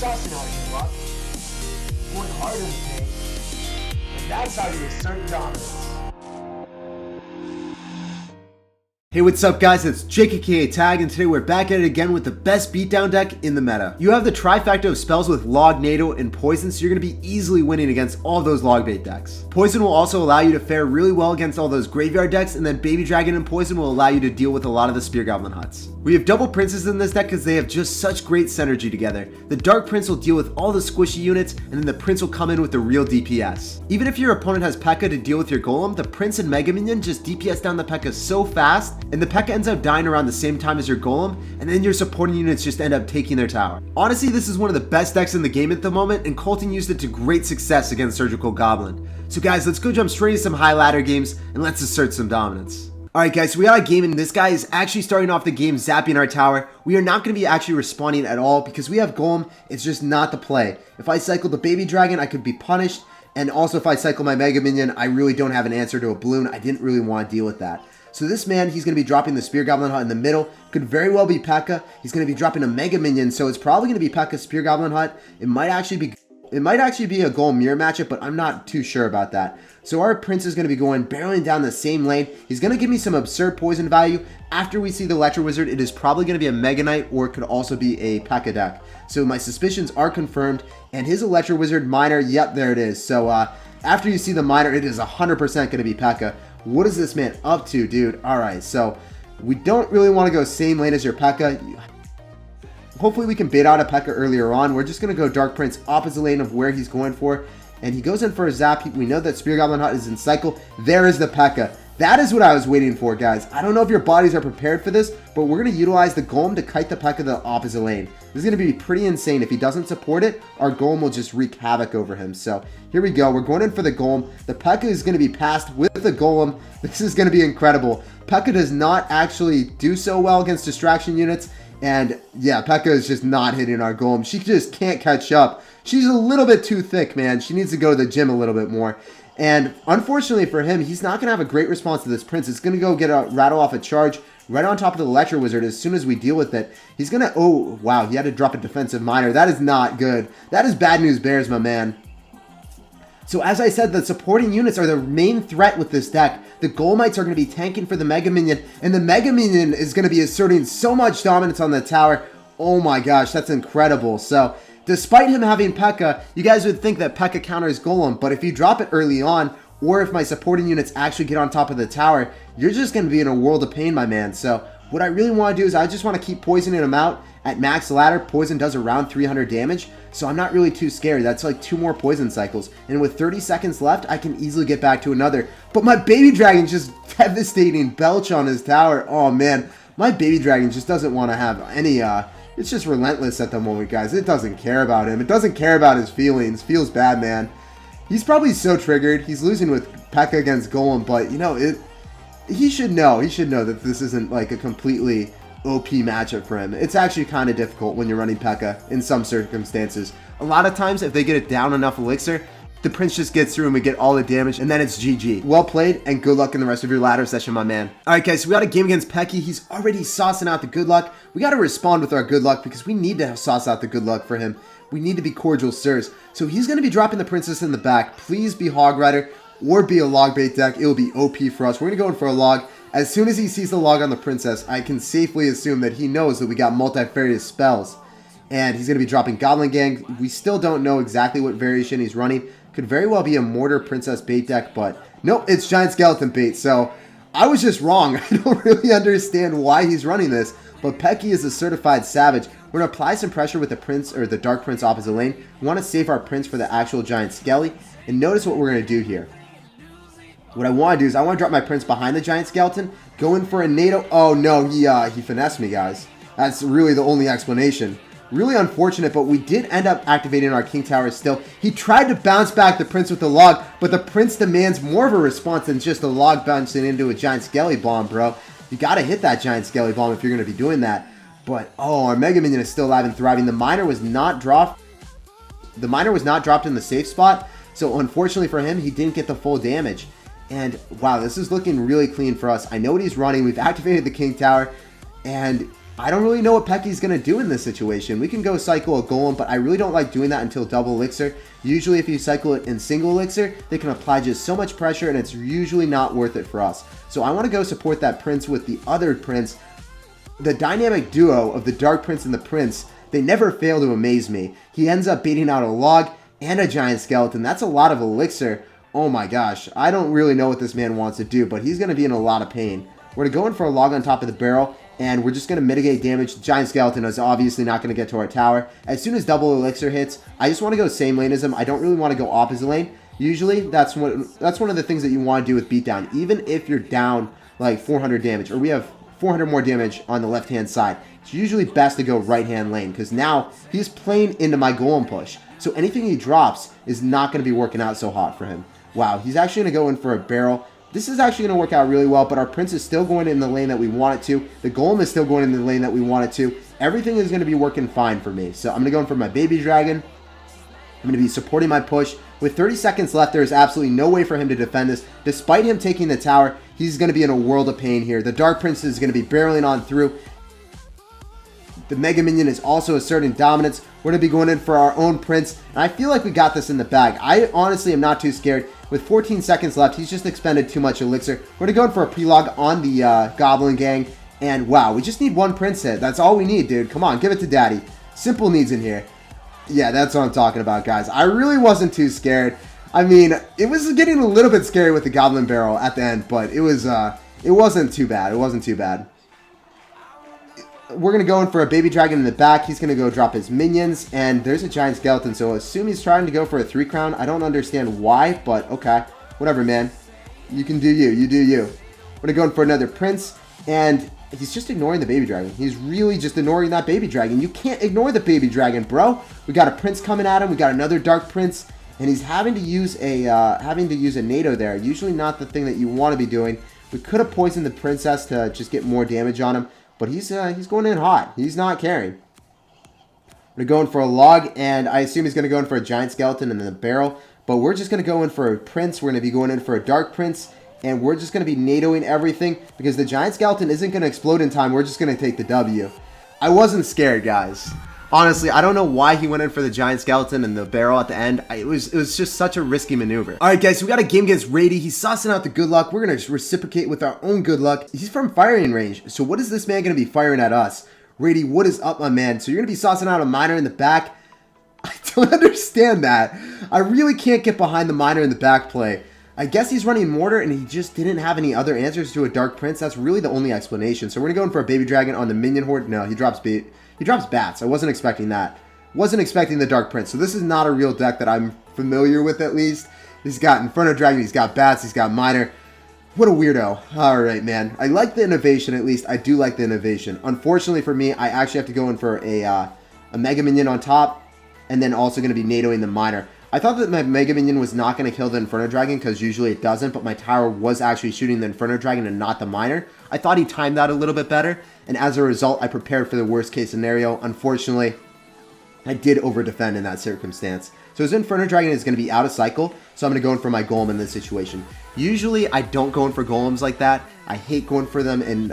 sussing out your luck, going hard in the paint, and that's how you assert dominance. Hey, what's up guys, it's Jake aka Tag, and today we're back at it again with the best beatdown deck in the meta. You have the trifecta of spells with Log, NATO, and Poison, so you're going to be easily winning against all of those log bait decks. Poison will also allow you to fare really well against all those graveyard decks, and then Baby Dragon and Poison will allow you to deal with a lot of the Spear Goblin huts. We have double Princes in this deck because they have just such great synergy together. The Dark Prince will deal with all the squishy units, and then the Prince will come in with the real DPS. Even if your opponent has P.E.K.K.A to deal with your Golem, the Prince and Mega Minion just DPS down the P.E.K.K.A so fast, and the P.E.K.K.A ends up dying around the same time as your Golem, and then your supporting units just end up taking their tower. Honestly, this is one of the best decks in the game at the moment, and Colton used it to great success against Surgical Goblin. So guys, let's go jump straight into some high ladder games, and let's assert some dominance. Alright guys, so we got a game, and this guy is actually starting off the game zapping our tower. We are not going to be actually responding at all because we have Golem. It's just not the play. If I cycle the Baby Dragon, I could be punished, and also if I cycle my Mega Minion, I really don't have an answer to a balloon. I didn't really want to deal with that. So this man, he's going to be dropping the Spear Goblin Hut in the middle. Could very well be P.E.K.K.A. He's going to be dropping a Mega Minion, so it's probably going to be P.E.K.K.A. Spear Goblin Hut. It might actually be a Golem Mirror matchup, but I'm not too sure about that. So our Prince is going to be going barreling down the same lane. He's going to give me some absurd poison value. After we see the Electro Wizard, it is probably going to be a Mega Knight, or it could also be a P.E.K.K.A. deck. So my suspicions are confirmed, and his Electro Wizard Miner, yep, there it is. So after you see the Miner, it is 100% going to be P.E.K.K.A. What is this man up to, dude? Alright, so we don't really want to go same lane as your P.E.K.K.A. Hopefully we can bait out a P.E.K.K.A. earlier on. We're just going to go Dark Prince opposite lane of where he's going for. And he goes in for a zap. We know that Spear Goblin Hut is in cycle. There is the P.E.K.K.A. That is what I was waiting for, guys. I don't know if your bodies are prepared for this, but we're going to utilize the Golem to kite the P.E.K.K.A. to the opposite lane. This is going to be pretty insane. If he doesn't support it, our Golem will just wreak havoc over him. So here we go. We're going in for the Golem. The P.E.K.K.A. is going to be passed with the Golem. This is going to be incredible. P.E.K.K.A. does not actually do so well against distraction units. And yeah, P.E.K.K.A. is just not hitting our Golem. She just can't catch up. She's a little bit too thick, man. She needs to go to the gym a little bit more. And unfortunately for him, he's not going to have a great response to this Prince. It's going to go rattle off a charge right on top of the Electro Wizard as soon as we deal with it. He's going to... Oh, wow. He had to drop a defensive Miner. That is not good. That is bad news bears, my man. So as I said, the supporting units are the main threat with this deck. The Golemites are going to be tanking for the Mega Minion, and the Mega Minion is going to be asserting so much dominance on the tower. Oh my gosh, that's incredible. So despite him having P.E.K.K.A., you guys would think that P.E.K.K.A. counters Golem, but if you drop it early on, or if my supporting units actually get on top of the tower, you're just going to be in a world of pain, my man. So what I really want to do is I just want to keep poisoning him out. At max ladder, poison does around 300 damage, so I'm not really too scared. That's like 2 more poison cycles, and with 30 seconds left, I can easily get back to another. But my Baby Dragon just devastating belch on his tower. Oh man, my Baby Dragon just doesn't want to have any, it's just relentless at the moment, guys. It doesn't care about him. It doesn't care about his feelings. Feels bad, man. He's probably so triggered. He's losing with P.E.K.K.A. against Golem, but you know, he should know. He should know that this isn't like a completely OP matchup for him. It's actually kind of difficult when you're running P.E.K.K.A. in some circumstances. A lot of times, if they get it down enough elixir, the Prince just gets through and we get all the damage, and then it's GG. Well played, and good luck in the rest of your ladder session, my man. Alright guys, so we got a game against P.E.K.K.A. He's already saucing out the good luck. We got to respond with our good luck because we need to sauce out the good luck for him. We need to be cordial sirs. So he's going to be dropping the Princess in the back. Please be Hog Rider or be a log bait deck. It will be OP for us. We're going to go in for a log. As soon as he sees the log on the Princess, I can safely assume that he knows that we got multifarious spells. And he's going to be dropping Goblin Gang. We still don't know exactly what variation he's running. Could very well be a Mortar Princess bait deck, but nope, it's Giant Skeleton bait. So I was just wrong. I don't really understand why he's running this, but P.E.K.K.A. is a certified savage. We're going to apply some pressure with the Prince, or the Dark Prince opposite lane. We want to save our Prince for the actual Giant Skelly. And notice what we're going to do here. What I want to do is I want to drop my Prince behind the Giant Skeleton, go in for a NATO. Oh no, he finessed me, guys. That's really the only explanation. Really unfortunate, but we did end up activating our King Tower still. He tried to bounce back the Prince with the log, but the Prince demands more of a response than just a log bouncing into a Giant Skelly Bomb, bro. You got to hit that Giant Skelly Bomb if you're going to be doing that. But, oh, our Mega Minion is still alive and thriving. The Miner was not dropped. The Miner was not dropped in the safe spot, so unfortunately for him, he didn't get the full damage. And wow, this is looking really clean for us. I know what he's running. We've activated the King Tower, and I don't really know what Pecky's going to do in this situation. We can go cycle a Golem, but I really don't like doing that until double elixir. Usually if you cycle it in single elixir, they can apply just so much pressure, and it's usually not worth it for us. So I want to go support that Prince with the other Prince. The dynamic duo of the Dark Prince and the Prince, they never fail to amaze me. He ends up beating out a log and a giant skeleton. That's a lot of elixir. Oh my gosh, I don't really know what this man wants to do, but he's going to be in a lot of pain. We're going to go in for a log on top of the barrel, and we're just going to mitigate damage. The giant skeleton is obviously not going to get to our tower. As soon as double elixir hits, I just want to go same lane as him. I don't really want to go opposite lane. Usually, that's one of the things that you want to do with Beatdown. Even if you're down like 400 damage, or we have 400 more damage on the left-hand side, it's usually best to go right-hand lane, because now he's playing into my Golem push. So anything he drops is not going to be working out so hot for him. Wow, he's actually going to go in for a barrel. This is actually going to work out really well, but our Prince is still going in the lane that we want it to. The Golem is still going in the lane that we want it to. Everything is going to be working fine for me. So I'm going to go in for my Baby Dragon. I'm going to be supporting my push. With 30 seconds left, there is absolutely no way for him to defend this. Despite him taking the tower, he's going to be in a world of pain here. The Dark Prince is going to be barreling on through. The Mega Minion is also asserting dominance. We're going to be going in for our own Prince, and I feel like we got this in the bag. I honestly am not too scared. With 14 seconds left, he's just expended too much elixir. We're going to go in for a pre-log on the Goblin Gang, and wow, we just need one Prince hit. That's all we need, dude. Come on, give it to Daddy. Simple needs in here. Yeah, that's what I'm talking about, guys. I really wasn't too scared. I mean, it was getting a little bit scary with the Goblin Barrel at the end, but it wasn't too bad. It wasn't too bad. We're going to go in for a Baby Dragon in the back. He's going to go drop his minions, and there's a giant skeleton, so assume he's trying to go for a 3 crown. I don't understand why, but okay. Whatever, man. You can do you. You do you. We're going to go in for another Prince, and he's just ignoring the Baby Dragon. He's really just ignoring that Baby Dragon. You can't ignore the Baby Dragon, bro. We got a Prince coming at him. We got another Dark Prince, and he's having to use a NATO there. Usually not the thing that you want to be doing. We could have poisoned the Princess to just get more damage on him. But he's going in hot. He's not caring. We're going for a log, and I assume he's going to go in for a giant skeleton and then a barrel. But we're just going to go in for a Prince. We're going to be going in for a Dark Prince, and we're just going to be NATOing everything because the giant skeleton isn't going to explode in time. We're just going to take the W. I wasn't scared, guys. Honestly, I don't know why he went in for the giant skeleton and the barrel at the end. It was just such a risky maneuver. All right, guys, so we got a game against Rady. He's saucing out the good luck. We're going to reciprocate with our own good luck. He's from firing range. So what is this man going to be firing at us? Rady, what is up, my man? So you're going to be saucing out a miner in the back. I don't understand that. I really can't get behind the miner in the back play. I guess he's running mortar and he just didn't have any other answers to a Dark Prince. That's really the only explanation. So we're going to go in for a Baby Dragon on the minion horde. No, he drops bats. I wasn't expecting that. Wasn't expecting the Dark Prince. So this is not a real deck that I'm familiar with, at least. He's got Inferno Dragon. He's got bats. He's got miner. What a weirdo. All right, man. I like the innovation, at least. I do like the innovation. Unfortunately for me, I actually have to go in for a Mega Minion on top, and then also going to be NATOing the miner. I thought that my Mega Minion was not going to kill the Inferno Dragon, because usually it doesn't, but my tower was actually shooting the Inferno Dragon and not the miner. I thought he timed that a little bit better, and as a result, I prepared for the worst case scenario. Unfortunately, I did over-defend in that circumstance. So his Inferno Dragon is going to be out of cycle, so I'm going to go in for my Golem in this situation. Usually, I don't go in for Golems like that. I hate going for them in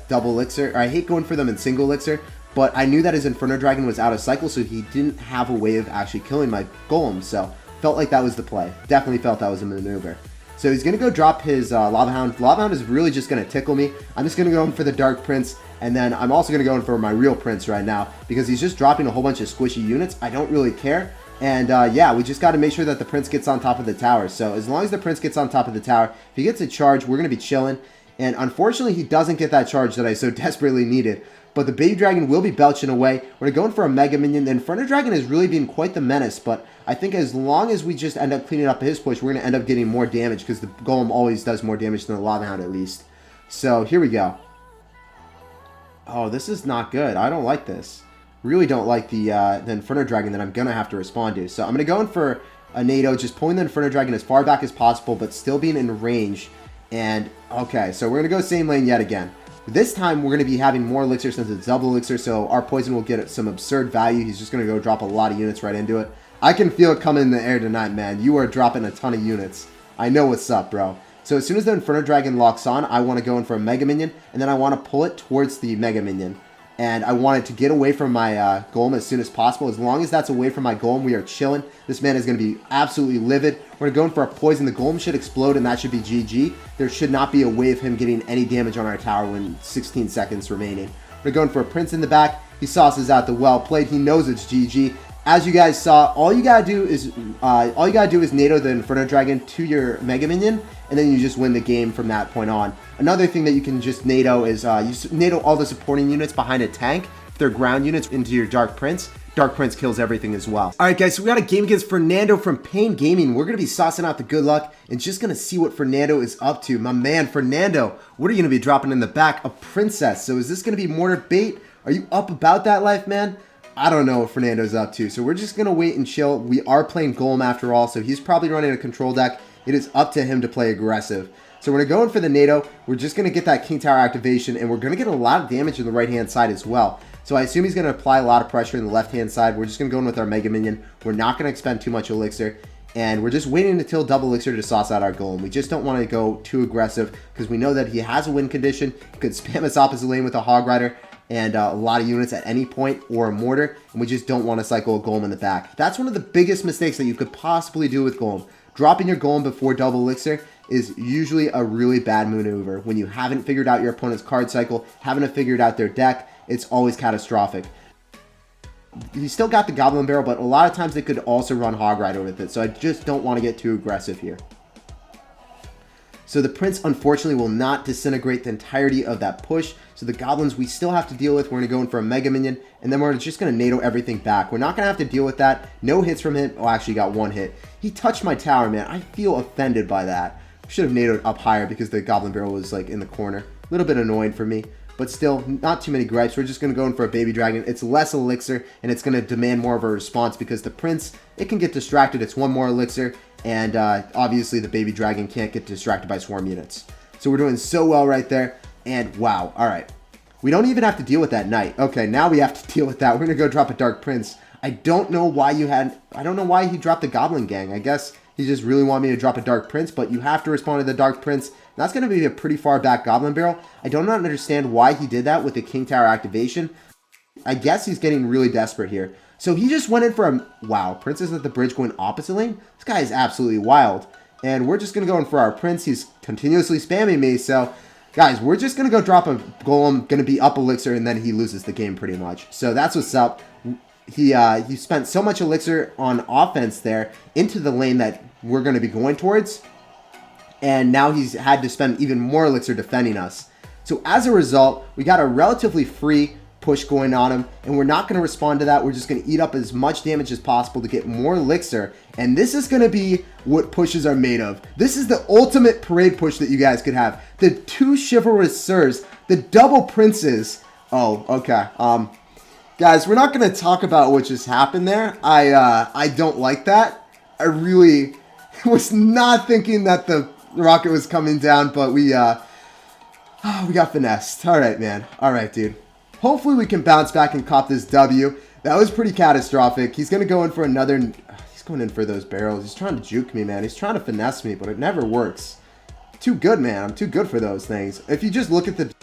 double elixir, or I hate going for them in single elixir, but I knew that his Inferno Dragon was out of cycle, so he didn't have a way of actually killing my Golem, so felt like that was the play. Definitely felt that was a maneuver. So he's going to go drop his Lava Hound. Lava Hound is really just going to tickle me. I'm just going to go in for the Dark Prince, and then I'm also going to go in for my real Prince right now, because he's just dropping a whole bunch of squishy units. I don't really care. And yeah, we just got to make sure that the Prince gets on top of the tower. So as long as the Prince gets on top of the tower, if he gets a charge, we're going to be chilling. And unfortunately, he doesn't get that charge that I so desperately needed. But the Baby Dragon will be belching away. We're going for a Mega Minion. The Inferno Dragon has really been quite the menace, but I think as long as we just end up cleaning up his push, we're going to end up getting more damage, because the Golem always does more damage than the Lava Hound, at least. So here we go. Oh, this is not good. I don't like this. Really don't like the Inferno Dragon that I'm going to have to respond to. So I'm going to go in for a NATO, just pulling the Inferno Dragon as far back as possible, but still being in range. And, okay, so we're going to go same lane yet again. This time, we're going to be having more elixir since it's double elixir, so our poison will get some absurd value. He's just going to go drop a lot of units right into it. I can feel it coming in the air tonight, man. You are dropping a ton of units. I know what's up, bro. So as soon as the Inferno Dragon locks on, I want to go in for a Mega Minion, and then I want to pull it towards the Mega Minion. and I wanted to get away from my Golem as soon as possible. As long as that's away from my Golem, we are chilling. This man is going to be absolutely livid. We're going for a poison. The Golem should explode, and that should be GG. There should not be a way of him getting any damage on our tower when 16 seconds remaining. We're going for a Prince in the back. He sauces out the well played. He knows it's GG. As you guys saw, all you gotta do is NATO the Inferno Dragon to your Mega Minion, and then you just win the game from that point on. Another thing that you can just NATO is you NATO all the supporting units behind a tank. If they're ground units, into your Dark Prince. Dark Prince kills everything as well. All right, guys, so we got a game against Fernando from Pain Gaming. We're going to be saucing out the good luck and just going to see what Fernando is up to. My man, Fernando, what are you going to be dropping in the back? A princess. So is this going to be mortar bait? Are you up about that life, man? I don't know what Fernando's up to. So we're just going to wait and chill. We are playing Golem after all, so he's probably running a control deck. It is up to him to play aggressive. So we're going to go in for the NATO. We're just going to get that King Tower activation, and we're going to get a lot of damage on the right-hand side as well. So I assume he's going to apply a lot of pressure in the left-hand side. We're just going to go in with our Mega Minion. We're not going to expend too much Elixir. And we're just waiting until double Elixir to sauce out our Golem. We just don't want to go too aggressive because we know that he has a win condition. He could spam us opposite lane with a Hog Rider and a lot of units at any point, or a Mortar. And we just don't want to cycle a Golem in the back. That's one of the biggest mistakes that you could possibly do with Golem. Dropping your Golem before double Elixir is usually a really bad maneuver. When you haven't figured out your opponent's card cycle, haven't figured out their deck, it's always catastrophic. You still got the Goblin Barrel, but a lot of times they could also run Hog Rider with it, so I just don't want to get too aggressive here. So the Prince, unfortunately, will not disintegrate the entirety of that push, so the Goblins we still have to deal with. We're going to go in for a Mega Minion, and then we're just going to NATO everything back. We're not going to have to deal with that. No hits from him. Oh, actually got one hit. He touched my tower, man. I feel offended by that. Should have NATO'd up higher because the Goblin Barrel was like in the corner. A little bit annoying for me. But still, not too many gripes. We're just going to go in for a Baby Dragon. It's less Elixir, and it's going to demand more of a response because the Prince, it can get distracted. It's one more Elixir, and obviously the Baby Dragon can't get distracted by swarm units. So we're doing so well right there, and wow, all right. We don't even have to deal with that Knight. Okay, now we have to deal with that. We're going to go drop a Dark Prince. I don't know why he dropped the Goblin Gang. I guess he just really wanted me to drop a Dark Prince, but you have to respond to the Dark Prince. That's going to be a pretty far back Goblin Barrel. I do not understand why he did that with the King Tower activation. I guess he's getting really desperate here. So he just went in for a... Wow, Princess at the bridge going opposite lane? This guy is absolutely wild. And we're just going to go in for our Prince. He's continuously spamming me. So, guys, we're just going to go drop a Golem. Going to be up Elixir, and then he loses the game pretty much. So that's what's up. He spent so much Elixir on offense there into the lane that we're going to be going towards. And now he's had to spend even more Elixir defending us. So as a result, we got a relatively free push going on him, and we're not going to respond to that. We're just going to eat up as much damage as possible to get more Elixir, and this is going to be what pushes are made of. This is the ultimate parade push that you guys could have. The two Chivalrous Sirs, the double Princes. Oh, okay. Guys, we're not going to talk about what just happened there. I don't like that. I really was not thinking that the rocket was coming down, but we got finessed. All right, man. All right, dude. Hopefully we can bounce back and cop this W. That was pretty catastrophic. He's going to go in for another... He's going in for those barrels. He's trying to juke me, man. He's trying to finesse me, but it never works. Too good, man. I'm too good for those things. If you just look at the...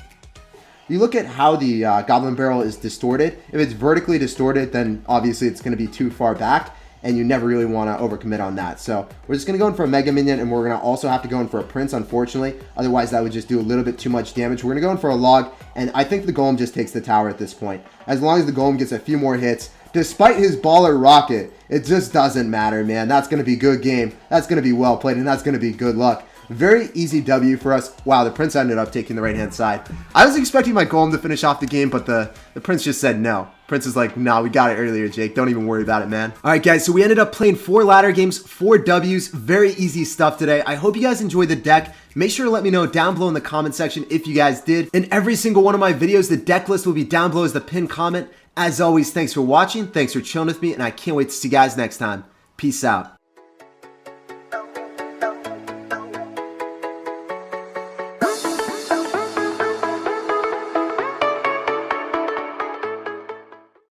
You look at how the Goblin Barrel is distorted. If it's vertically distorted, then obviously it's going to be too far back, and you never really want to overcommit on that. So we're just going to go in for a Mega Minion, and we're going to also have to go in for a Prince, unfortunately. Otherwise, that would just do a little bit too much damage. We're going to go in for a Log, and I think the Golem just takes the tower at this point. As long as the Golem gets a few more hits, despite his baller rocket, it just doesn't matter, man. That's going to be good game. That's going to be well played, and that's going to be good luck. Very easy W for us. Wow, the Prince ended up taking the right-hand side. I was expecting my Golem to finish off the game, but the Prince just said no. Prince is like, nah, we got it earlier, Jake. Don't even worry about it, man. All right, guys, so we ended up playing 4 ladder games, 4 Ws. Very easy stuff today. I hope you guys enjoyed the deck. Make sure to let me know down below in the comment section if you guys did. In every single one of my videos, the deck list will be down below as the pinned comment. As always, thanks for watching. Thanks for chilling with me, and I can't wait to see you guys next time. Peace out.